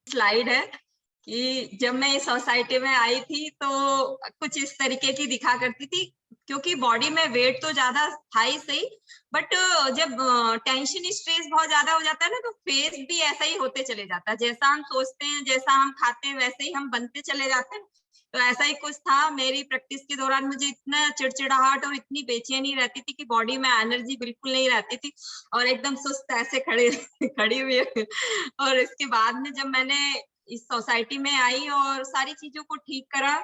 Slide है कि जब मैं इस सोसाइटी में आई थी तो कुछ इस तरीके की दिखा करती थी, क्योंकि बॉडी में वेट तो ज्यादा था ही सही, बट जब टेंशन स्ट्रेस बहुत ज्यादा हो जाता है ना, तो फेस भी ऐसा ही होते चले जाता है। जैसा हम सोचते हैं, जैसा हम खाते हैं, वैसे ही हम बनते चले जाते हैं। तो ऐसा ही कुछ था मेरी प्रैक्टिस के दौरान। मुझे इतना चिड़चिड़ाहट और इतनी बेचैनी रहती थी कि बॉडी में एनर्जी बिल्कुल नहीं रहती थी, और एकदम सुस्त ऐसे खड़ी हुई है। और इसके बाद में जब मैंने इस सोसाइटी में आई और सारी चीजों को ठीक करा,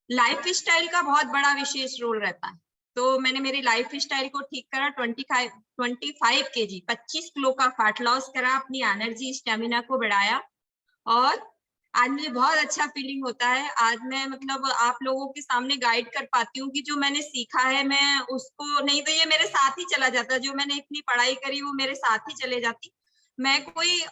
लाइफ स्टाइल का बहुत बड़ा विशेष रोल रहता है। तो मैंने मेरी लाइफ स्टाइल को ठीक करा, 25 kg 25 किलो का फैट लॉस करा, अपनी एनर्जी स्टेमिना को बढ़ाया, और आज मुझे बहुत अच्छा फीलिंग होता है। आज मैं मतलब आप लोगों के सामने गाइड कर पाती हूँ कि जो मैंने सीखा है मैं उसको, नहीं तो ये मेरे साथ ही चला जाता, जो मैंने इतनी पढ़ाई करी वो मेरे साथ ही चले जाती। मैं कोई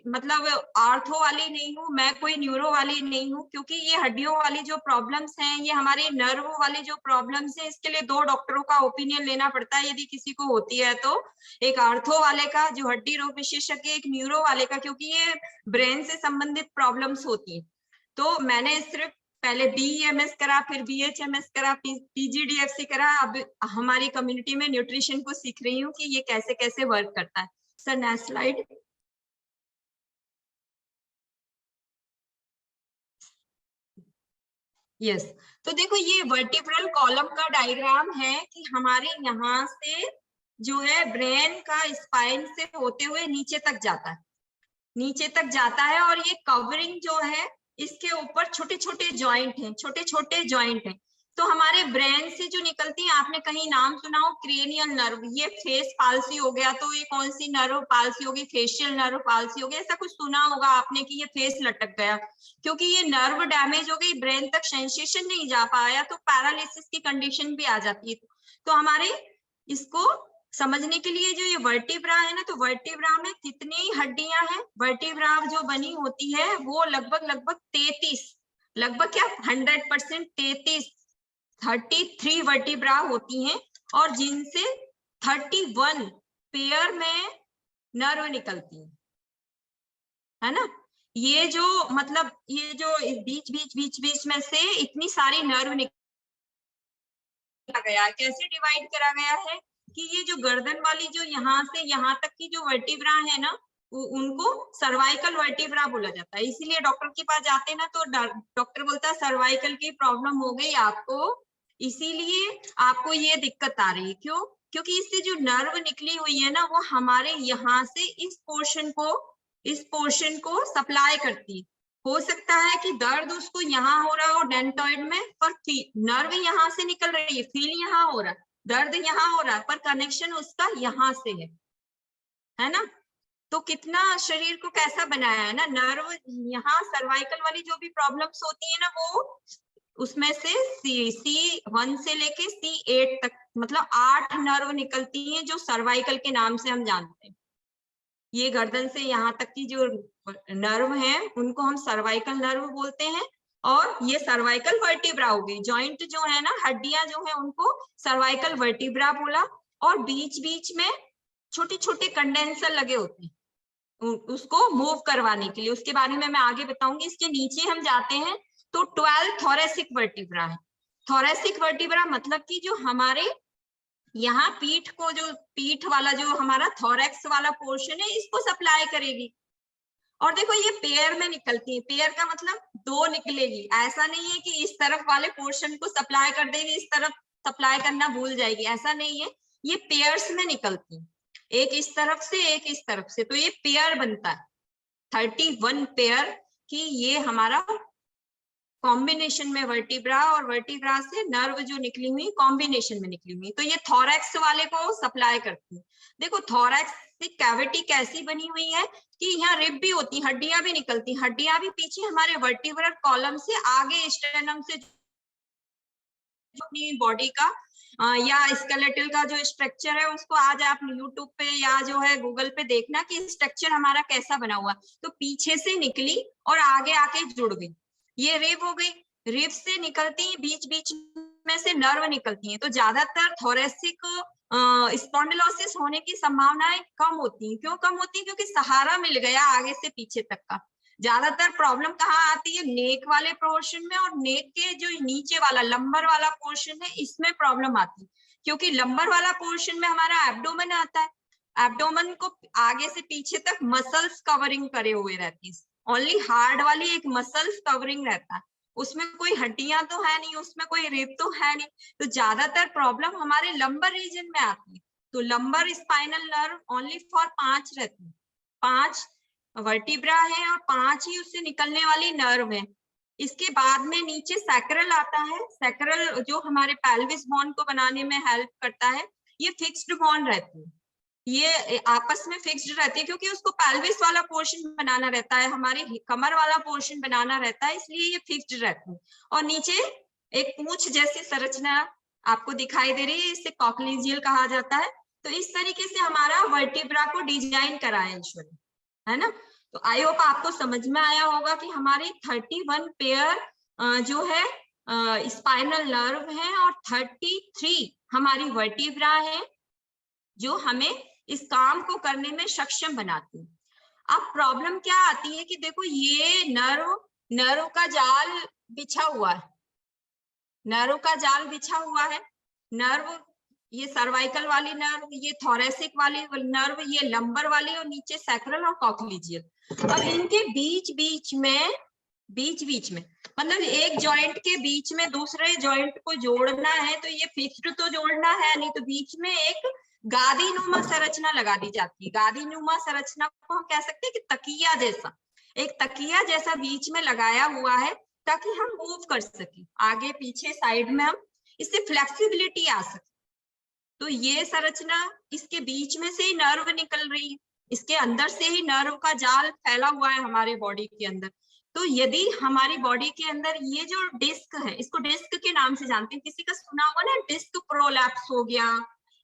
मतलब आर्थो वाली नहीं हूँ, मैं कोई न्यूरो वाली नहीं हूँ, क्योंकि ये हड्डियों वाली जो प्रॉब्लम्स हैं, ये हमारे नर्व वाली जो प्रॉब्लम्स हैं, इसके लिए 2 डॉक्टरों का ओपिनियन लेना पड़ता है यदि किसी को होती है तो। एक आर्थो वाले का जो हड्डी रोग विशेषज्ञ, एक न्यूरो वाले का, क्योंकि ये ब्रेन से संबंधित प्रॉब्लम्स होती है। तो मैंने सिर्फ पहले BEMS करा, फिर BHMS करा, PGDFC करा, अब हमारी कम्युनिटी में न्यूट्रिशन को सीख रही हूँ कि ये कैसे कैसे वर्क करता है। Sir next slide. यस, तो देखो ये वर्टिब्रल कॉलम का डायग्राम है कि हमारे यहाँ से जो है ब्रेन का स्पाइन से होते हुए नीचे तक जाता है, नीचे तक जाता है, और ये कवरिंग जो है इसके ऊपर छोटे छोटे जॉइंट हैं, छोटे छोटे जॉइंट हैं। तो हमारे ब्रेन से जो निकलती है, आपने कहीं नाम सुना हो क्रेनियल नर्व, ये फेस पाल्सी हो गया, तो ये कौन सी नर्व पाल्सी होगी, फेशियल नर्व पाल्सी हो गया, ऐसा कुछ सुना होगा आपने कि ये फेस लटक गया, क्योंकि ये नर्व डैमेज हो गई, ब्रेन तक सेंसेशन नहीं जा पाया, तो पैरालिसिस की कंडीशन भी आ जाती है। तो हमारे इसको समझने के लिए जो ये वर्टिब्रा है ना, तो वर्टिब्रा में कितनी हड्डियां हैं, वर्टिब्रा जो बनी होती है वो लगभग 33, लगभग क्या 100% 33 वर्टिब्रा होती हैं, और जिनसे 31 पेयर में नर्व निकलती है ना। ये जो मतलब ये जो बीच में से इतनी सारी नर्व निकला गया, कैसे डिवाइड करा गया है कि ये जो गर्दन वाली जो यहाँ से यहाँ तक की जो वर्टिब्रा है ना, उनको सर्वाइकल वर्टिब्रा बोला जाता है। इसीलिए डॉक्टर के पास जाते हैं ना, तो डॉक्टर बोलता है सर्वाइकल की प्रॉब्लम हो गई आपको, इसीलिए आपको ये दिक्कत आ रही है। क्यों? क्योंकि इससे जो नर्व निकली हुई है ना, वो हमारे यहाँ से इस पोर्शन को सप्लाई करती है। हो सकता है कि दर्द उसको यहाँ हो रहा हो डेंटॉइड में, पर नर्व यहाँ से निकल रही है, फील यहाँ हो रहा है, दर्द यहाँ हो रहा है, पर कनेक्शन उसका यहाँ से है ना। तो कितना शरीर को कैसा बनाया है ना, नर्व यहाँ सर्वाइकल वाली जो भी प्रॉब्लम्स होती है ना, वो उसमें से C1 से लेके C8 तक, मतलब 8 नर्व निकलती हैं जो सर्वाइकल के नाम से हम जानते हैं। ये गर्दन से यहाँ तक की जो नर्व हैं उनको हम सर्वाइकल नर्व बोलते हैं, और ये सर्वाइकल वर्टिब्रा हो गई, जॉइंट जो है ना, हड्डियां जो है उनको सर्वाइकल वर्टिब्रा बोला। और बीच बीच में छोटे छोटे कंडेंसर लगे होते हैं उसको मूव करवाने के लिए, उसके बारे में मैं आगे बताऊंगी। इसके नीचे हम जाते हैं तो 12 थोरेसिक वर्टिब्रा है। थोरेसिक वर्टिब्रा मतलब कि जो हमारे यहाँ पीठ को, जो पीठ वाला जो हमारा थोरैक्स वाला पोर्शन है, इसको सप्लाई करेगी। और देखो ये पेयर में निकलती है, पेयर का मतलब 2 निकलेगी, ऐसा नहीं है कि इस तरफ वाले पोर्शन को सप्लाई कर देगी, इस तरफ सप्लाई करना भूल जाएगी, ऐसा नहीं है। ये पेयर्स में निकलती है, एक इस तरफ से एक इस तरफ से, तो ये पेयर बनता है 31 पेयर की, ये हमारा कॉम्बिनेशन में वर्टिब्रा, और वर्टिब्रा से नर्व जो निकली हुई कॉम्बिनेशन में निकली हुई, तो ये थोरैक्स वाले को सप्लाई करती है। देखो थोरैक्सिक कैविटी कैसी बनी हुई है कि यहाँ रिब भी होती, हड्डियां भी निकलती, हड्डियां भी पीछे हमारे वर्टिब्रल कॉलम से आगे स्टेनम से अपनी बॉडी का या स्केलेटल का जो स्ट्रक्चर है उसको आज आप यूट्यूब पे या जो है गूगल पे देखना कि स्ट्रक्चर हमारा कैसा बना हुआ। तो पीछे से निकली और आगे आके जुड़ गई, ये रिब हो गई, रिब से निकलती है, बीच बीच में से नर्व निकलती हैं। तो ज्यादातर थोरेसिक स्पॉन्डिलोसिस होने की संभावनाएं कम होती हैं। क्यों कम होती है? क्योंकि सहारा मिल गया आगे से पीछे तक का। ज्यादातर प्रॉब्लम कहाँ आती है, नेक वाले पोर्शन में, और नेक के जो नीचे वाला लंबर वाला पोर्शन है इसमें प्रॉब्लम आती है, क्योंकि लंबर वाला पोर्शन में हमारा एब्डोमेन आता है, एब्डोमेन को आगे से पीछे तक मसल्स कवरिंग करे हुए रहती है, ओनली हार्ड वाली एक मसल्स कवरिंग रहता है, उसमें कोई हड्डियां तो है नहीं, उसमें कोई रिब तो है नहीं, तो ज्यादातर प्रॉब्लम हमारे लंबर रीजन में आती है। तो lumbar spinal nerve only for 5 रहती है, 5 वर्टिब्रा है और 5 ही उससे निकलने वाली नर्व है। इसके बाद में नीचे सैक्रल आता है, सैक्रल जो हमारे पेल्विस बोन को बनाने में हेल्प करता है, ये फिक्स्ड बोन रहती है, ये आपस में फिक्स्ड रहती है, क्योंकि उसको पेल्विस वाला पोर्शन बनाना रहता है, हमारे कमर वाला पोर्शन बनाना रहता है, इसलिए ये फिक्स्ड रहती है। और नीचे एक पूंछ जैसी संरचना आपको दिखाई दे रही है, इसे कॉक्लिजियल कहा जाता है। तो इस तरीके से हमारा वर्टिब्रा को डिजाइन करा है ईश्वर ने, है ना। तो आई होप आपको समझ में आया होगा कि हमारी 31 पेयर जो है स्पाइनल नर्व है और 33 हमारी वर्टिब्रा है जो हमें इस काम को करने में सक्षम बनाती है। अब प्रॉब्लम क्या आती है कि देखो ये नर्व का जाल बिछा हुआ है, नर्व का जाल बिछा हुआ है, नर्व ये सर्वाइकल वाली नर्व, ये थोरेसिक वाली नर्व, ये लंबर वाली, और नीचे सैक्रल और कॉक्लिजियल। अब इनके बीच बीच में मतलब एक जॉइंट के बीच में दूसरे जॉइंट को जोड़ना है, तो ये फिक्स्ड तो जोड़ना है नहीं, तो बीच में एक गादी नुमा संरचना लगा दी जाती है। गादी नुमा संरचना को हम कह सकते हैं कि तकिया जैसा, एक तकिया जैसा बीच में लगाया हुआ है, ताकि हम मूव कर सके आगे पीछे साइड में, हम इससे फ्लेक्सिबिलिटी आ सके। तो ये संरचना, इसके बीच में से ही नर्व निकल रही है, इसके अंदर से ही नर्व का जाल फैला हुआ है हमारे बॉडी के अंदर। तो यदि हमारी बॉडी के अंदर ये जो डिस्क है, इसको डिस्क के नाम से जानते हैं, किसी का सुना होगा ना, डिस्क प्रोलैप्स हो गया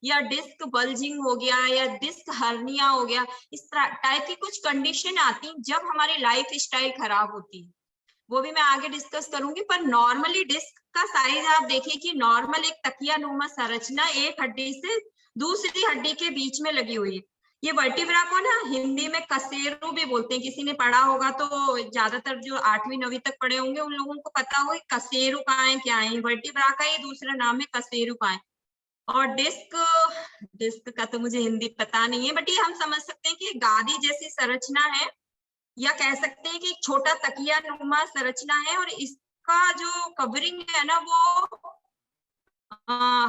या डिस्क बल्जिंग हो गया या डिस्क हर्निया हो गया, इस टाइप की कुछ कंडीशन आती जब हमारी लाइफ स्टाइल खराब होती है, वो भी मैं आगे डिस्कस करूंगी। पर नॉर्मली डिस्क का साइज आप देखिए कि नॉर्मल एक तकिया नुमा संरचना एक हड्डी से दूसरी हड्डी के बीच में लगी हुई है। ये वर्टिब्रा को ना हिंदी में कसेरू भी बोलते हैं, किसी ने पढ़ा होगा तो, ज्यादातर जो 8वीं 9वीं तक पढ़े होंगे उन लोगों को पता होगा कसेरू कहाँ है क्या है। वर्टिब्रा का ही दूसरा नाम है कसेरू कहाँ है। और डिस्क का तो मुझे हिंदी पता नहीं है, बट ये हम समझ सकते हैं कि गादी जैसी संरचना है, या कह सकते हैं कि एक छोटा तकिया नुमा संरचना है, और इसका जो कवरिंग है ना, वो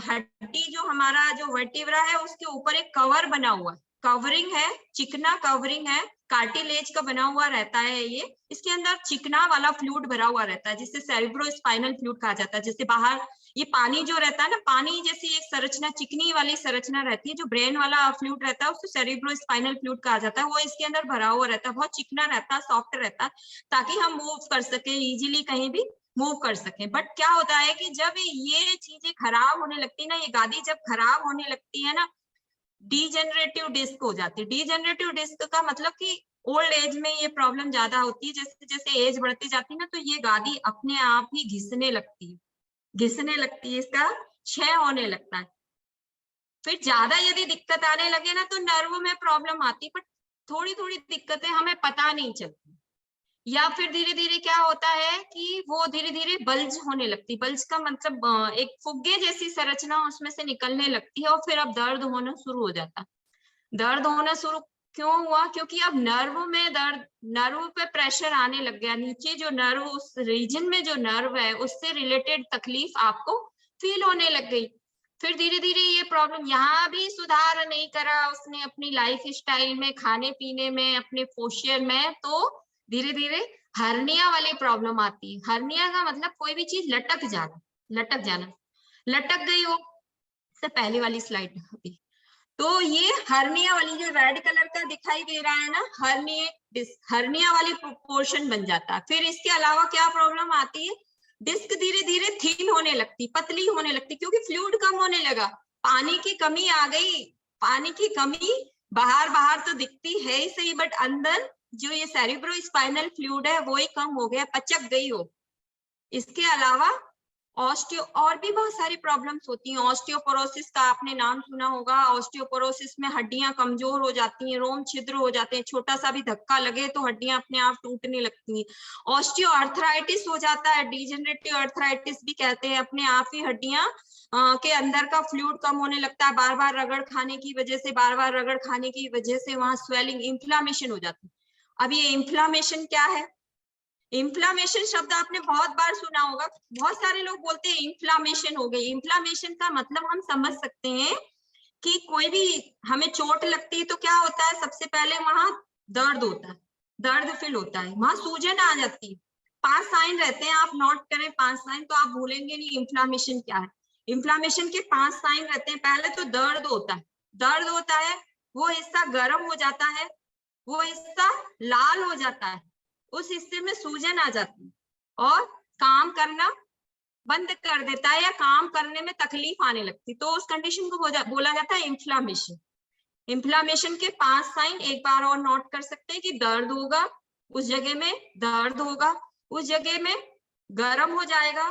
हड्डी जो हमारा जो वर्टिब्रा है उसके ऊपर एक कवर बना हुआ है, कवरिंग है, चिकना कवरिंग है, कार्टिलेज का बना हुआ रहता है ये। इसके अंदर चिकना वाला फ्लूइड भरा हुआ रहता है, जिससे सेरेब्रोस्पाइनल फ्लूइड कहा जाता है। जैसे बाहर ये पानी जो रहता है ना, पानी जैसी एक संरचना, चिकनी वाली संरचना रहती है, जो ब्रेन वाला फ्लूइड रहता है उसको सेरेब्रोस्पाइनल फ्लूइड कहा जाता है, वो इसके अंदर भरा हुआ रहता है, बहुत चिकना रहता है, सॉफ्ट रहता है, ताकि हम मूव कर सके इजीली, कहीं भी मूव कर सके। बट क्या होता है कि जब ये चीजें खराब होने लगती है ना, ये गादी जब खराब होने लगती है ना, डीजेनरेटिव डिस्क हो जाती है। डीजेनरेटिव डिस्क का मतलब कि ओल्ड एज में ये प्रॉब्लम ज्यादा होती है, जैसे जैसे एज बढ़ती जाती है ना, तो ये गादी अपने आप ही घिसने लगती है, इसका क्षय होने लगता है। फिर ज्यादा यदि दिक्कत आने लगे ना, तो नर्व में प्रॉब्लम आती है, बट थोड़ी थोड़ी दिक्कतें हमें पता नहीं चलती, या फिर धीरे धीरे क्या होता है कि वो धीरे धीरे बल्ज होने लगती। बल्ज का मतलब एक फुग्गे जैसी संरचना उसमें से निकलने लगती है, और फिर अब दर्द होना शुरू हो जाता है। दर्द होना शुरू क्यों हुआ? क्योंकि अब नर्व में दर्द, नर्व पे प्रेशर आने लग गया, नीचे जो नर्व, उस रीजन में जो नर्व है उससे रिलेटेड तकलीफ आपको फील होने लग गई। फिर धीरे धीरे ये प्रॉब्लम, यहाँ भी सुधार नहीं करा उसने अपनी लाइफ स्टाइल में, खाने पीने में, अपने पोस्चर में, तो धीरे धीरे हर्निया वाली प्रॉब्लम आती है। हर्निया का मतलब कोई भी चीज लटक जाना, लटक गई हो। से पहले वाली स्लाइड होती, तो ये हर्निया वाली जो रेड कलर का दिखाई दे रहा है ना, हर्निया वाली पोर्शन बन जाता है। फिर इसके अलावा क्या प्रॉब्लम आती है, डिस्क धीरे धीरे थिन होने लगती, पतली होने लगती, क्योंकि फ्लूइड कम होने लगा, पानी की कमी आ गई। पानी की कमी बाहर तो दिखती है ही सही, बट अंदर जो ये सेरेब्रोस्पाइनल फ्लूइड है वो ही कम हो गया, पचक गई हो। इसके अलावा ऑस्टियो और भी बहुत सारी प्रॉब्लम्स होती हैं। ऑस्टियोपोरोसिस का आपने नाम सुना होगा। ऑस्टियोपोरोसिस में हड्डियां कमजोर हो जाती हैं, रोम छिद्र हो जाते हैं, छोटा सा भी धक्का लगे तो हड्डियां अपने आप टूटने लगती हैं। ऑस्टियो आर्थराइटिस हो जाता है, डिजेनरेटिव आर्थराइटिस भी कहते हैं, अपने आप ही हड्डियां के अंदर का फ्लूइड कम होने लगता है, बार बार रगड़ खाने की वजह से, बार बार रगड़ खाने की वजह से वहां स्वेलिंग, इन्फ्लामेशन हो जाती है। अब ये इन्फ्लामेशन क्या है? इन्फ्लामेशन शब्द आपने बहुत बार सुना होगा, बहुत सारे लोग बोलते हैं इन्फ्लामेशन हो गई। इन्फ्लामेशन का मतलब हम समझ सकते हैं कि कोई भी हमें चोट लगती है तो क्या होता है, सबसे पहले वहां दर्द होता है, दर्द फील होता है, वहां सूजन आ जाती है। 5 साइन रहते हैं, आप नोट करें 5 साइन तो आप भूलेंगे नहीं इन्फ्लामेशन क्या है। इन्फ्लामेशन के 5 साइन रहते हैं। पहले तो दर्द होता है, दर्द होता है, वो हिस्सा गर्म हो जाता है, वो हिस्सा लाल हो जाता है, उस हिस्से में सूजन आ जाती है और काम करना बंद कर देता है या काम करने में तकलीफ आने लगती, तो उस कंडीशन को बोला जाता है इन्फ्लामेशन। इन्फ्लामेशन के 5 साइन एक बार और नोट कर सकते हैं कि दर्द होगा, उस जगह में दर्द होगा, उस जगह में गर्म हो जाएगा,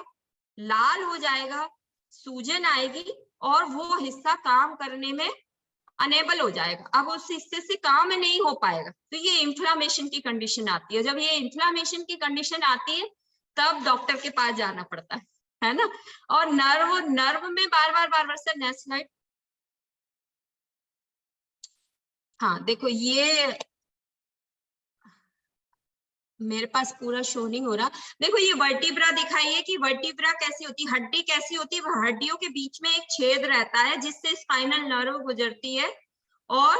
लाल हो जाएगा, सूजन आएगी और वो हिस्सा काम करने में अनेबल हो जाएगा, अब उस हिस्से से काम नहीं हो पाएगा। तो ये इन्फ्लामेशन की कंडीशन आती है। जब ये इन्फ्लामेशन की कंडीशन आती है तब डॉक्टर के पास जाना पड़ता है ना। और नर्व में बार बार सर नेक्स्ट स्लाइड। हाँ देखो, ये मेरे पास पूरा शो नहीं हो रहा। देखो ये वर्टिब्रा दिखाइए कि वर्टिब्रा कैसी होती है, हड्डी कैसी होती है। हड्डियों के बीच में एक छेद रहता है जिससे स्पाइनल नर्व गुजरती है, और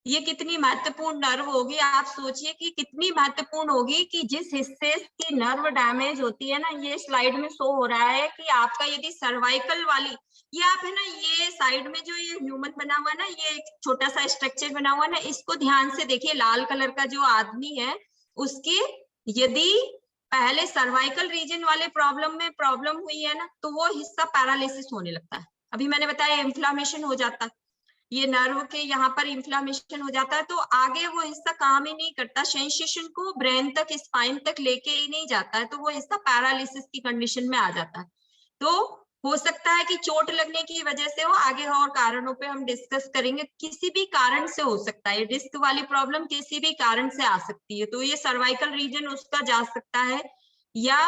ये कितनी महत्वपूर्ण नर्व होगी, आप सोचिए कि कितनी महत्वपूर्ण होगी कि जिस हिस्से की नर्व डैमेज होती है ना, ये स्लाइड में शो हो रहा है कि आपका यदि सर्वाइकल वाली, ये आप है ना, ये साइड में जो ये ह्यूमन बना हुआ है ना, ये एक छोटा सा स्ट्रक्चर बना हुआ है ना, इसको ध्यान से देखिए। लाल कलर का जो आदमी है उसके यदि पहले सर्वाइकल रीजन वाले प्रॉब्लम हुई है ना, तो वो हिस्सा पैरालिसिस होने लगता है। अभी मैंने बताया इन्फ्लामेशन हो जाता है, ये नर्व के यहाँ पर इन्फ्लामेशन हो जाता है तो आगे वो हिस्सा काम ही नहीं करता, सेंसेशन को ब्रेन तक, स्पाइन तक लेके ही नहीं जाता है, तो वो हिस्सा पैरालिसिस की कंडीशन में आ जाता है। तो हो सकता है कि चोट लगने की वजह से हो, आगे और कारणों पे हम डिस्कस करेंगे, किसी भी कारण से हो सकता है, डिस्क वाली प्रॉब्लम किसी भी कारण से आ सकती है, तो ये सर्वाइकल रीजन उसका जा सकता है, या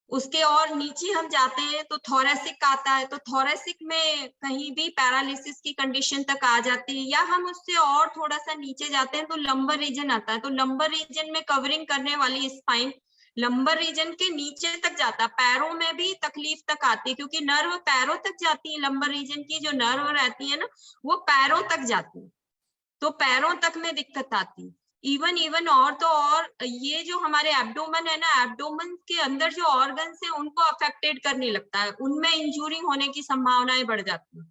उसके और नीचे हम जाते हैं तो थोरेसिक आता है, तो थोरेसिक में कहीं भी पैरालिसिस की कंडीशन तक आ जाती है, या हम उससे और थोड़ा सा नीचे जाते हैं तो लंबर रीजन आता है, तो लंबर रीजन में कवरिंग करने वाली स्पाइन लंबर रीजन के नीचे तक जाता है, पैरों में भी तकलीफ तक आती है, क्योंकि नर्व पैरों तक जाती है, लंबर रीजन की जो नर्व रहती है ना वो पैरों तक जाती है, तो पैरों तक में दिक्कत आती है। इवन और तो और ये जो हमारे एब्डोमेन है ना, एब्डोमेन के अंदर जो ऑर्गन्स है उनको अफेक्टेड करने लगता है, उनमें इंजरी होने की संभावनाएं बढ़ जाती है।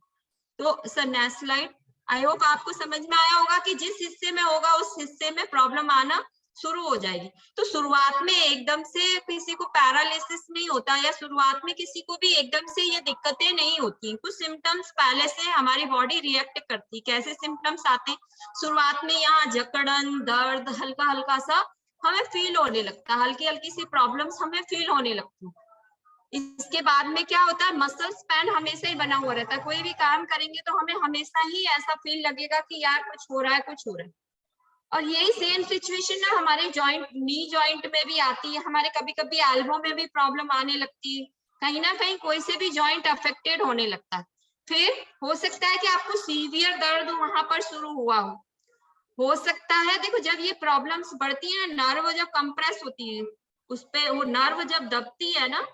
तो sir next slide. I hope आपको समझ में आया होगा कि जिस हिस्से में होगा उस हिस्से में प्रॉब्लम आना शुरू हो जाएगी। तो शुरुआत में एकदम से किसी को पैरालिसिस नहीं होता, या शुरुआत में किसी को भी एकदम से ये दिक्कतें नहीं होती, कुछ सिम्टम्स पहले से हमारी बॉडी रिएक्ट करती। कैसे सिम्टम्स आते हैं? शुरुआत में यहाँ जकड़न, दर्द, हल्का हल्का सा हमें फील होने लगता है, हल्की हल्की सी प्रॉब्लम्स हमें फील होने लगती है। इसके बाद में क्या होता है, मसल स्पैन हमेशा ही बना हुआ रहता है, कोई भी काम करेंगे तो हमें हमेशा ही ऐसा फील लगेगा कि यार कुछ हो रहा है, कुछ हो रहा है। और यही सेम सिचुएशन ना हमारे जॉइंट, नी जॉइंट में भी आती है, हमारे कभी कभी एल्बो में भी प्रॉब्लम आने लगती है, कहीं ना कहीं कोई से भी जॉइंट अफेक्टेड होने लगता है। फिर हो सकता है कि आपको सीवियर दर्द वहां पर शुरू हुआ हो सकता है। देखो जब ये प्रॉब्लम्स बढ़ती है, नर्व जब कंप्रेस होती है, उस पे वो नर्व जब दबती है ना,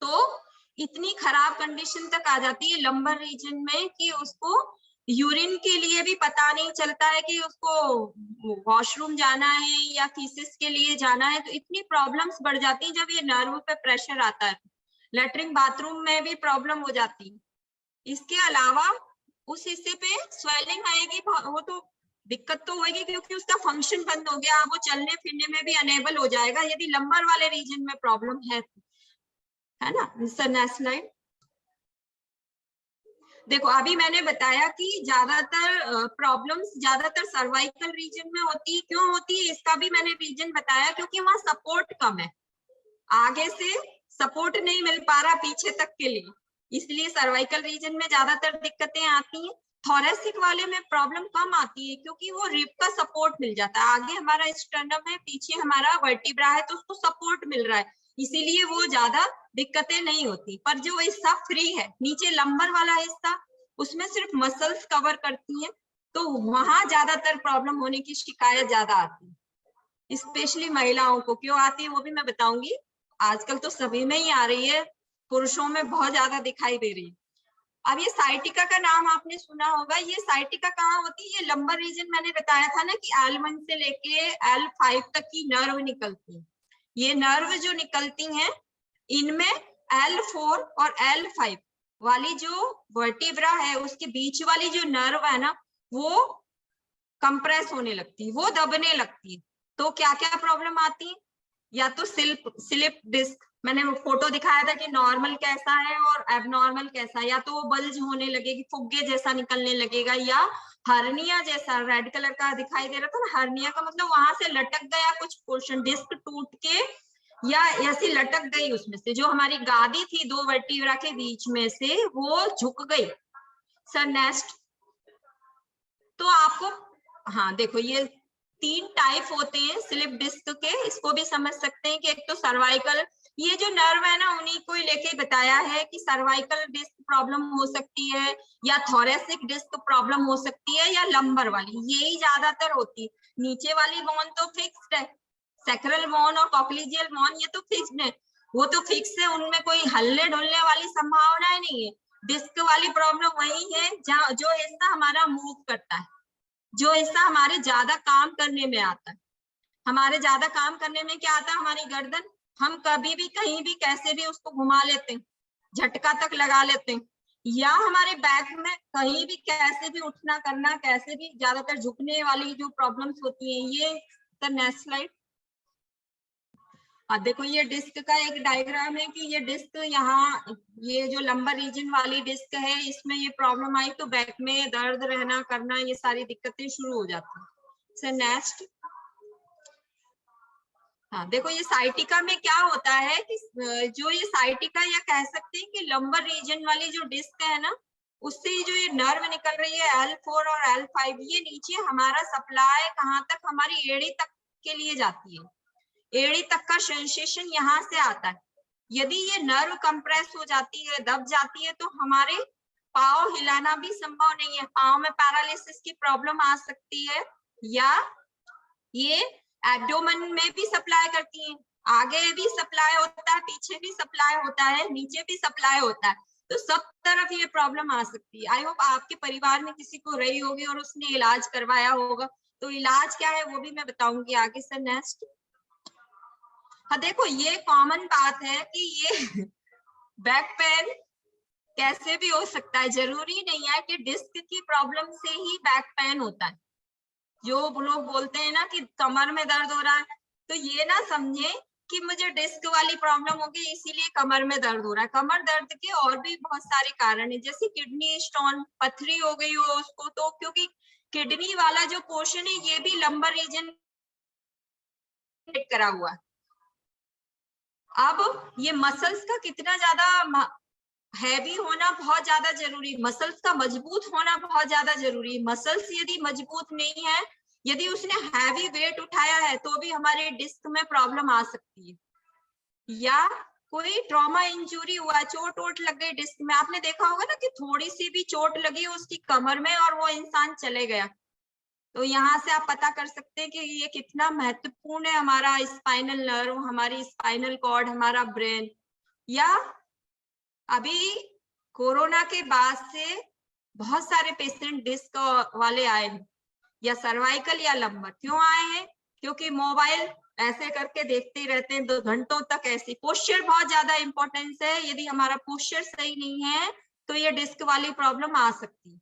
तो इतनी खराब कंडीशन तक आ जाती है लंबर रीजन में कि उसको यूरिन के लिए भी पता नहीं चलता है कि उसको वॉशरूम जाना है या फीसिस के लिए जाना है, तो इतनी प्रॉब्लम्स बढ़ जाती है जब ये नर्व पे प्रेशर आता है। लेटरिन बाथरूम में भी प्रॉब्लम हो जाती है। इसके अलावा उस हिस्से पे स्वेलिंग आएगी, वो तो दिक्कत तो होगी क्योंकि उसका फंक्शन बंद हो गया, वो चलने फिरने में भी अनेबल हो जाएगा यदि लंबर वाले रीजन में प्रॉब्लम है ना। Sir next slide. देखो अभी मैंने बताया कि ज्यादातर प्रॉब्लम्स ज्यादातर सर्वाइकल रीजन में होती है। क्यों होती है इसका भी मैंने रीजन बताया, क्योंकि वहां सपोर्ट कम है, आगे से सपोर्ट नहीं मिल पा रहा पीछे तक के लिए, इसलिए सर्वाइकल रीजन में ज्यादातर दिक्कतें आती हैं। थोरेसिक वाले में प्रॉब्लम कम आती है क्योंकि वो रिब का सपोर्ट मिल जाता है, आगे हमारा स्टर्नम है, पीछे हमारा वर्टिब्रा है, तो उसको सपोर्ट मिल रहा है, इसीलिए वो ज्यादा दिक्कतें नहीं होती। पर जो हिस्सा फ्री है, नीचे लंबर वाला हिस्सा, उसमें सिर्फ मसल्स कवर करती हैं, तो वहां ज्यादातर प्रॉब्लम होने की शिकायत ज्यादा आती है। स्पेशली महिलाओं को क्यों आती है वो भी मैं बताऊंगी। आजकल तो सभी में ही आ रही है, पुरुषों में बहुत ज्यादा दिखाई दे रही है। अब ये साइटिका का नाम आपने सुना होगा, ये साइटिका कहाँ होती है? ये लंबर रीजन मैंने बताया था ना कि L1 से लेके L5 तक की नर्व निकलती है। ये नर्व जो निकलती हैं, इनमें L4 और L5 वाली जो वर्टिब्रा है, उसके बीच वाली जो नर्व है ना, वो कंप्रेस होने लगती है, वो दबने लगती है। तो क्या क्या प्रॉब्लम आती है? या तो स्लिप डिस्क, मैंने फोटो दिखाया था कि नॉर्मल कैसा है और एबनॉर्मल कैसा है, या तो वो बल्ज होने लगेगी, फुग्गे जैसा निकलने लगेगा, या हर्निया जैसा रेड कलर का दिखाई दे रहा था ना, हर्निया का मतलब वहां से लटक गया कुछ पोर्शन, डिस्क टूट के या ऐसी लटक गई, उसमें से जो हमारी गादी थी दो वर्टिब्रा के बीच में से वो झुक गई। Sir next. तो आपको, हाँ देखो, ये 3 टाइप होते हैं स्लिप डिस्क के, इसको भी समझ सकते हैं कि एक तो सर्वाइकल, ये जो नर्व है ना उन्हीं को लेके बताया है कि सर्वाइकल डिस्क प्रॉब्लम हो सकती है, या थोरेसिक डिस्क प्रॉब्लम हो सकती है, या लंबर वाली, यही ज्यादातर होती है। नीचे वाली बोन तो फिक्स्ड है, सैक्रल बोन और कॉक्लिजियल बोन ये तो फिक्स्ड है, वो तो फिक्स है, उनमें कोई हल्ले ढुलने वाली संभावना नहीं है। डिस्क वाली प्रॉब्लम वही है जहाँ जो हिस्सा हमारा मूव करता है, जो हिस्सा हमारे ज्यादा काम करने में आता है। हमारे ज्यादा काम करने में क्या आता है? हमारी गर्दन, हम कभी भी कहीं भी कैसे भी उसको घुमा लेते हैं, झटका तक लगा लेते हैं, या हमारे बैक में कहीं भी कैसे भी उठना करना, कैसे भी ज्यादातर झुकने वाली जो प्रॉब्लम्स होती हैं। ये सर नेक्स्ट स्लाइड। अब देखो ये डिस्क का एक डायग्राम है कि ये डिस्क यहाँ, ये जो लंबर रीजन वाली डिस्क है, इसमें ये प्रॉब्लम आई तो बैक में दर्द रहना करना, ये सारी दिक्कतें शुरू हो जाती हैं। Sir next. हाँ देखो ये साइटिका में क्या होता है कि जो ये साइटिका, या कह सकते हैं कि लंबर रीजन वाली जो डिस्क है ना, उससे जो ये नर्व निकल रही है L4 और L5, ये नीचे हमारा सप्लाई कहाँ तक? हमारी एड़ी तक के लिए जाती है। एड़ी तक का सेंसेशन यहाँ से आता है। यदि ये नर्व कंप्रेस हो जाती है, दब जाती है, तो हमारे पाँव हिलाना भी संभव नहीं है, पाँव में पैरालिसिस की प्रॉब्लम आ सकती है, या ये एब्डोमेन में भी सप्लाई करती है, आगे भी सप्लाई होता है, पीछे भी सप्लाई होता है, नीचे भी सप्लाई होता है, तो सब तरफ ये प्रॉब्लम आ सकती है। आई होप आपके परिवार में किसी को रही होगी और उसने इलाज करवाया होगा, तो इलाज क्या है वो भी मैं बताऊंगी आगे। Sir next. हाँ देखो ये कॉमन बात है कि ये बैक पेन कैसे भी हो सकता है, जरूरी नहीं है कि डिस्क की प्रॉब्लम से ही बैक पेन होता है। जो लोग बोलते हैं ना कि कमर में दर्द हो रहा है, तो ये ना समझे कि मुझे डिस्क वाली प्रॉब्लम होगी इसीलिए कमर में दर्द हो रहा है। कमर दर्द के और भी बहुत सारे कारण है, जैसे किडनी स्टोन, पथरी हो गई हो उसको, तो क्योंकि किडनी वाला जो पोर्शन है ये भी लंबर रीजन करा हुआ है। अब ये मसल्स का कितना ज्यादा हैवी होना बहुत ज्यादा जरूरी, मसल्स का मजबूत होना बहुत ज्यादा जरूरी। मसल्स यदि मजबूत नहीं है, यदि उसने हैवी वेट उठाया है, तो भी हमारे डिस्क में प्रॉब्लम आ सकती है। या कोई ट्रॉमा इंजरी हुआ, चोट वोट लग गई डिस्क में, आपने देखा होगा ना कि थोड़ी सी भी चोट लगी उसकी कमर में और वो इंसान चले गया, तो यहाँ से आप पता कर सकते हैं कि ये कितना महत्वपूर्ण है हमारा स्पाइनल नर्व, हमारी स्पाइनल कॉर्ड, हमारा ब्रेन। या अभी कोरोना के बाद से बहुत सारे पेशेंट डिस्क वाले आए हैं, या सर्वाइकल या लंबर। क्यों आए हैं? क्योंकि मोबाइल ऐसे करके देखते ही रहते हैं 2 घंटों तक। ऐसी पोस्चर बहुत ज्यादा इंपॉर्टेंस है, यदि हमारा पोस्चर सही नहीं है तो ये डिस्क वाली प्रॉब्लम आ सकती है।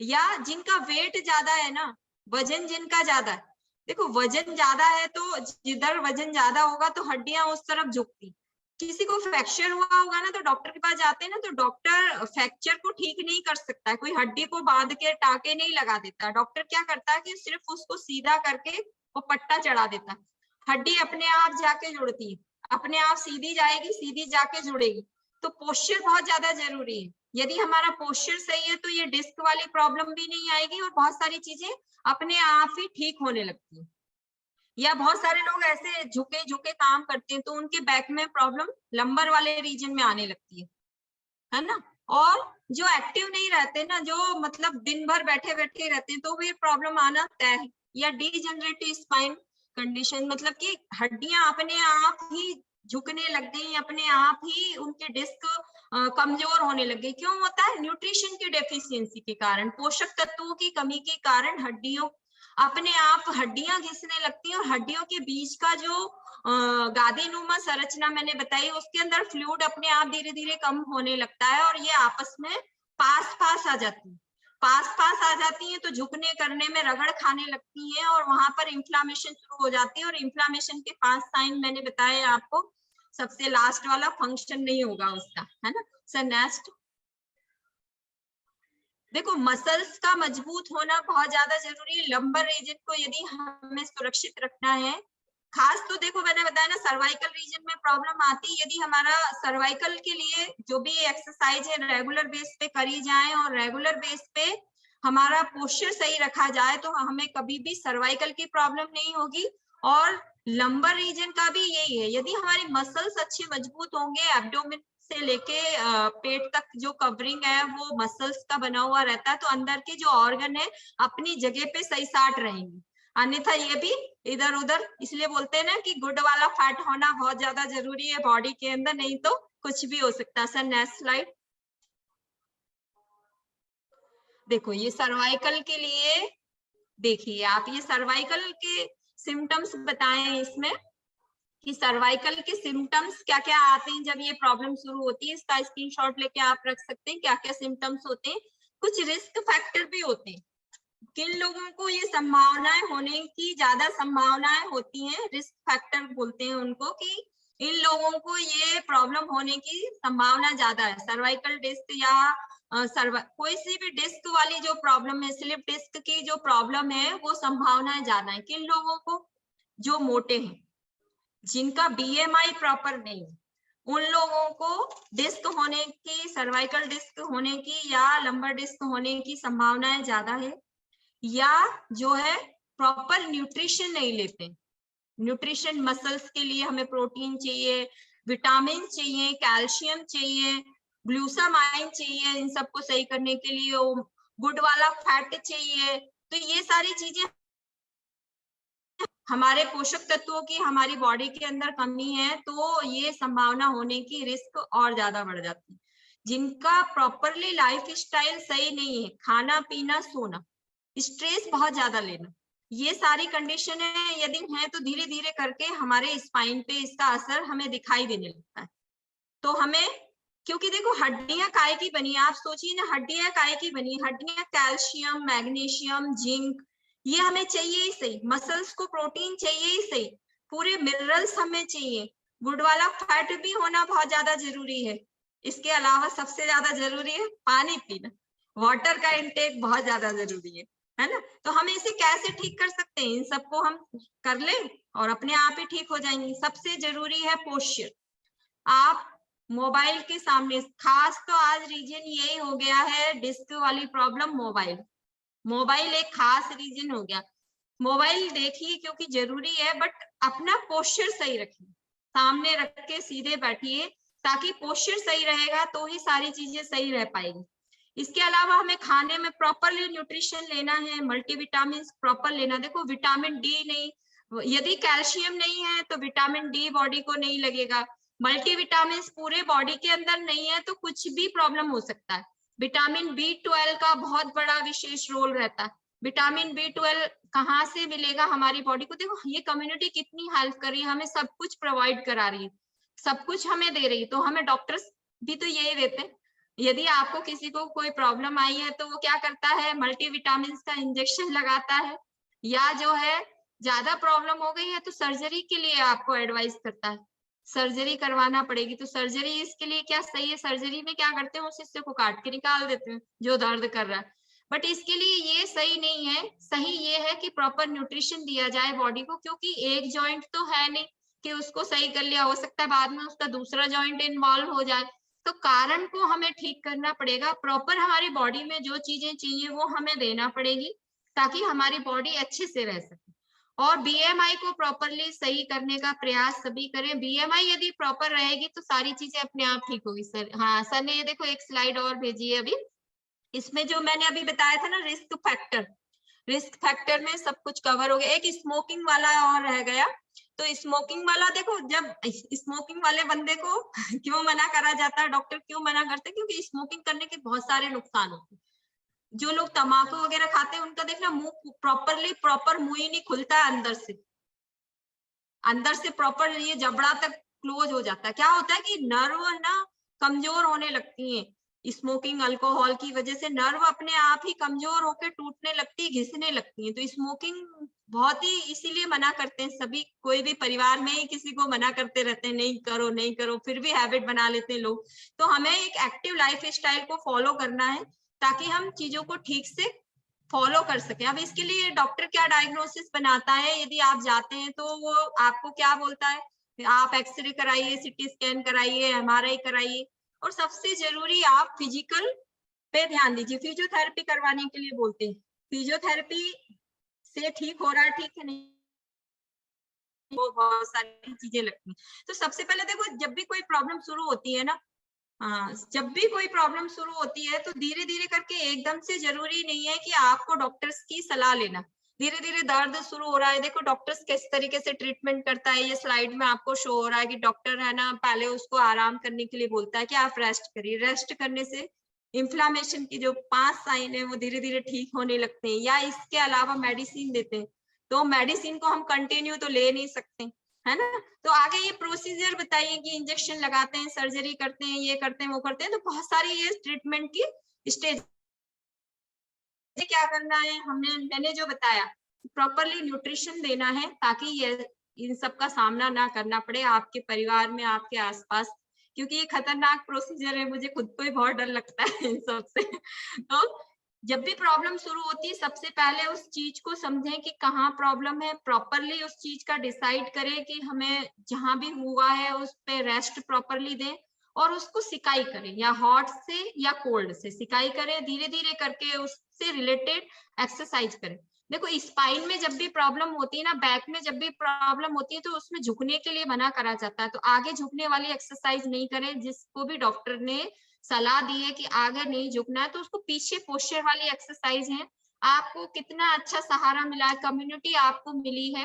या जिनका वेट ज्यादा है ना, वजन जिनका ज्यादा है, देखो वजन ज्यादा है तो जिधर वजन ज्यादा होगा तो हड्डियां उस तरफ झुकती। किसी को फ्रैक्चर हुआ होगा ना तो डॉक्टर के पास जाते हैं ना, तो डॉक्टर फ्रैक्चर को ठीक नहीं कर सकता है, कोई हड्डी को बांध के टाके नहीं लगा देता। डॉक्टर क्या करता है कि सिर्फ उसको सीधा करके वो पट्टा चढ़ा देता है, हड्डी अपने आप जाके जुड़ती है। अपने आप सीधी जाएगी, सीधी जाके जुड़ेगी। तो पोस्चर बहुत ज्यादा जरूरी है। यदि हमारा पोस्चर सही है तो ये डिस्क वाली प्रॉब्लम भी नहीं आएगी और बहुत सारी चीजें अपने आप ही ठीक होने लगती है। या बहुत सारे लोग ऐसे झुके झुके काम करते हैं तो उनके बैक में प्रॉब्लम लंबर वाले रीजन में आने लगती है ना। और जो एक्टिव नहीं रहते ना, जो मतलब दिन भर बैठे बैठे रहते हैं, तो भी प्रॉब्लम आना तय है। या डीजनरेटिव स्पाइन कंडीशन, मतलब कि हड्डियां अपने आप ही झुकने लग गई, अपने आप ही उनके डिस्क कमजोर होने लग गई। क्यों होता है? न्यूट्रिशन की डेफिशिएंसी के कारण, पोषक तत्वों की कमी के कारण हड्डियों अपने आप हड्डियां घिसने लगती हैं और हड्डियों के बीच का जो गादीनुमा संरचना मैंने बताई, उसके अंदर फ्लूइड अपने आप धीरे धीरे कम होने लगता है और ये आपस में पास आ जाती है। पास आ जाती हैं तो झुकने करने में रगड़ खाने लगती हैं और वहां पर इंफ्लामेशन शुरू हो जाती है। और इंफ्लामेशन के 5 साइन मैंने बताए आपको। सबसे लास्ट वाला फंक्शन नहीं होगा उसका, है ना। सर नेक्स्ट देखो, मसल्स का मजबूत होना बहुत ज्यादा जरूरी है। लंबर रीजन को यदि हमें सुरक्षित रखना है, खास तो देखो मैंने बताया ना, सर्वाइकल रीजन में प्रॉब्लम आती है। यदि हमारा सर्वाइकल के लिए जो भी एक्सरसाइज है रेगुलर बेस पे करी जाए और रेगुलर बेस पे हमारा पोस्चर सही रखा जाए, तो हमें कभी भी सर्वाइकल की प्रॉब्लम नहीं होगी। और लंबर रीजन का भी यही है, यदि हमारी मसल्स अच्छे मजबूत होंगे, एब्डोमेन से लेके पेट तक जो कवरिंग है वो मसल्स का बना हुआ रहता है, तो अंदर के जो ऑर्गन है अपनी जगह पे सही साट रहेंगे। अन्यथा ये भी इधर उधर, इसलिए बोलते हैं ना कि गुड वाला फैट होना बहुत ज्यादा जरूरी है बॉडी के अंदर, नहीं तो कुछ भी हो सकता है। सर नेक्स्ट स्लाइड देखो, ये सर्वाइकल के लिए देखिए आप, ये सर्वाइकल के सिम्टम्स बताएं इसमें कि सर्वाइकल के सिम्टम्स क्या क्या आते हैं जब ये प्रॉब्लम शुरू होती है। इसका स्क्रीनशॉट लेके आप रख सकते हैं क्या क्या सिम्टम्स होते हैं। कुछ रिस्क फैक्टर भी होते हैं। किन लोगों को ये संभावनाएं होने की ज्यादा संभावनाएं होती हैं, रिस्क फैक्टर बोलते हैं उनको, कि इन लोगों को ये प्रॉब्लम होने की संभावना ज्यादा है। सर्वाइकल डिस्क या कोई सी भी डिस्क वाली जो प्रॉब्लम है, स्लिप डिस्क की जो प्रॉब्लम है, वो संभावनाएं ज्यादा है। किन लोगों को? जो मोटे हैं, जिनका बीएमआई प्रॉपर नहीं है, उन लोगों को डिस्क होने की, सर्वाइकल डिस्क होने की या लंबर डिस्क होने की संभावनाएं ज्यादा है। या जो है प्रॉपर न्यूट्रिशन नहीं लेते। न्यूट्रिशन, मसल्स के लिए हमें प्रोटीन चाहिए, विटामिन चाहिए, कैल्शियम चाहिए, ग्लूसामाइन चाहिए, इन सबको सही करने के लिए गुड वाला फैट चाहिए। तो ये सारी चीजें हमारे पोषक तत्वों की हमारी बॉडी के अंदर कमी है, तो ये संभावना होने की रिस्क और ज्यादा बढ़ जाती है। जिनका प्रॉपरली लाइफ स्टाइल सही नहीं है, खाना पीना सोना, स्ट्रेस बहुत ज्यादा लेना, ये सारी कंडीशन है यदि है, तो धीरे धीरे करके हमारे स्पाइन पे इसका असर हमें दिखाई देने लगता है। तो हमें, क्योंकि देखो हड्डियां काय की बनी है, आप सोचिए ना, हड्डियां काय की बनी, हड्डियां कैल्शियम, मैग्नीशियम, जिंक, ये हमें चाहिए ही सही। मसल्स को प्रोटीन चाहिए ही सही, पूरे मिनरल्स हमें चाहिए। गुड वाला फैट भी होना बहुत ज्यादा जरूरी है। इसके अलावा सबसे ज्यादा जरूरी है पानी पीना, वाटर का इंटेक बहुत ज्यादा जरूरी है ना। तो हम इसे कैसे ठीक कर सकते हैं? इन सबको हम कर लें और अपने आप ही ठीक हो जाएंगे। सबसे जरूरी है पोस्चर। आप मोबाइल के सामने, खास तो आज रीजन यही हो गया है डिस्क वाली प्रॉब्लम, मोबाइल एक खास रीजन हो गया। मोबाइल देखिए क्योंकि जरूरी है, बट अपना पोस्चर सही रखिए, सामने रख के सीधे बैठिए, ताकि पोस्चर सही रहेगा तो ही सारी चीजें सही रह पाएंगी। इसके अलावा हमें खाने में प्रॉपरली न्यूट्रिशन लेना है, मल्टीविटामिन प्रॉपर लेना। देखो विटामिन डी नहीं, यदि कैल्शियम नहीं है तो विटामिन डी बॉडी को नहीं लगेगा। मल्टीविटामिन पूरे बॉडी के अंदर नहीं है तो कुछ भी प्रॉब्लम हो सकता है। विटामिन B12 का बहुत बड़ा विशेष रोल रहता है। विटामिन B12 कहाँ से मिलेगा हमारी बॉडी को? देखो ये कम्युनिटी कितनी हेल्प कर रही है, हमें सब कुछ प्रोवाइड करा रही है, सब कुछ हमें दे रही है, तो हमें डॉक्टर्स भी तो यही देते हैं। यदि आपको किसी को कोई प्रॉब्लम आई है तो वो क्या करता है? मल्टीविटामिन का इंजेक्शन लगाता है, या जो है ज्यादा प्रॉब्लम हो गई है तो सर्जरी के लिए आपको एडवाइस करता है, सर्जरी करवाना पड़ेगी। तो सर्जरी इसके लिए क्या सही है? सर्जरी में क्या करते हैं? उस हिस्से को काट के निकाल देते हैं जो दर्द कर रहा है। बट इसके लिए ये सही नहीं है। सही ये है कि प्रॉपर न्यूट्रिशन दिया जाए बॉडी को, क्योंकि एक जॉइंट तो है नहीं कि उसको सही कर लिया, हो सकता है बाद में उसका दूसरा जॉइंट इन्वॉल्व हो जाए। तो कारण को हमें ठीक करना पड़ेगा, प्रॉपर हमारी बॉडी में जो चीजें चाहिए वो हमें देना पड़ेगी ताकि हमारी बॉडी अच्छे से रह सके। और बीएमआई को प्रॉपरली सही करने का प्रयास सभी करें। बीएमआई यदि प्रॉपर रहेगी तो सारी चीजें अपने आप ठीक होगी। सर, हाँ सर ने ये देखो एक स्लाइड और भेजी है अभी, इसमें जो मैंने अभी बताया था ना रिस्क फैक्टर में सब कुछ कवर हो गया। एक स्मोकिंग वाला और रह गया, तो स्मोकिंग वाला देखो, जब स्मोकिंग वाले बंदे को क्यों मना करा जाता है, डॉक्टर क्यों मना करते हैं, क्योंकि स्मोकिंग करने के बहुत सारे नुकसान होते हैं। जो लोग तम्बाकू वगैरह खाते हैं उनका देखना मुंह प्रॉपर मुंह ही नहीं खुलता है अंदर से प्रॉपर ये जबड़ा तक क्लोज हो जाता है। क्या होता है कि नर्व ना कमजोर होने लगती हैं, स्मोकिंग अल्कोहल की वजह से नर्व अपने आप ही कमजोर होकर टूटने लगती है, घिसने लगती है। तो स्मोकिंग बहुत ही इसीलिए मना करते हैं सभी, कोई भी परिवार में ही किसी को मना करते रहते हैं नहीं करो, फिर भी हैबिट बना लेते हैं लोग। तो हमें एक एक्टिव लाइफ स्टाइल को फॉलो करना है ताकि हम चीजों को ठीक से फॉलो कर सके। अब इसके लिए डॉक्टर क्या डायग्नोसिस बनाता है, यदि आप जाते हैं तो वो आपको क्या बोलता है, आप एक्सरे कराइए, सीटी स्कैन कराइए, एमआरआई कराइए, और सबसे जरूरी आप फिजिकल पे ध्यान दीजिए। फिजियोथेरेपी करवाने के लिए बोलते हैं, फिजियोथेरेपी से ठीक हो रहा है, ठीक है नहीं, वो बहुत सारी चीजें लगती हैं। तो सबसे पहले देखो, जब भी कोई प्रॉब्लम शुरू होती है ना, हाँ, जब भी कोई प्रॉब्लम शुरू होती है तो धीरे धीरे करके, एकदम से जरूरी नहीं है कि आपको डॉक्टर्स की सलाह लेना। धीरे धीरे दर्द शुरू हो रहा है, देखो डॉक्टर्स किस तरीके से ट्रीटमेंट करता है, ये स्लाइड में आपको शो हो रहा है कि डॉक्टर है ना पहले उसको आराम करने के लिए बोलता है कि आप रेस्ट करिए। रेस्ट करने से इन्फ्लामेशन की जो 5 साइन है वो धीरे धीरे ठीक होने लगते हैं। या इसके अलावा मेडिसिन देते हैं, तो मेडिसिन को हम कंटिन्यू तो ले नहीं सकते, है ना। तो आगे ये प्रोसीजर बताइए कि इंजेक्शन लगाते हैं, सर्जरी करते हैं, ये करते हैं, वो करते हैं, तो बहुत सारी ये ट्रीटमेंट की स्टेज। क्या करना है, मैंने जो बताया, प्रॉपरली न्यूट्रिशन देना है ताकि ये इन सब का सामना ना करना पड़े आपके परिवार में, आपके आसपास, क्योंकि ये खतरनाक प्रोसीजर है, मुझे खुद को ही बहुत डर लगता है इन सब से। तो जब भी प्रॉब्लम शुरू होती है, सबसे पहले उस चीज को समझें कि कहाँ प्रॉब्लम है, प्रॉपरली उस चीज का डिसाइड करें कि हमें जहां भी हुआ है उस पे रेस्ट प्रॉपरली दें, और उसको सिकाई करें, या हॉट से या कोल्ड से सिकाई करें, धीरे धीरे करके उससे रिलेटेड एक्सरसाइज करें। देखो स्पाइन में जब भी प्रॉब्लम होती है ना, बैक में जब भी प्रॉब्लम होती है, तो उसमें झुकने के लिए मना करा जाता है, तो आगे झुकने वाली एक्सरसाइज नहीं करें। जिसको भी डॉक्टर ने सलाह दी है कि आगे नहीं झुकना है, तो उसको पीछे पोस्चर वाली एक्सरसाइज है। आपको कितना अच्छा सहारा मिला है, कम्युनिटी आपको मिली है,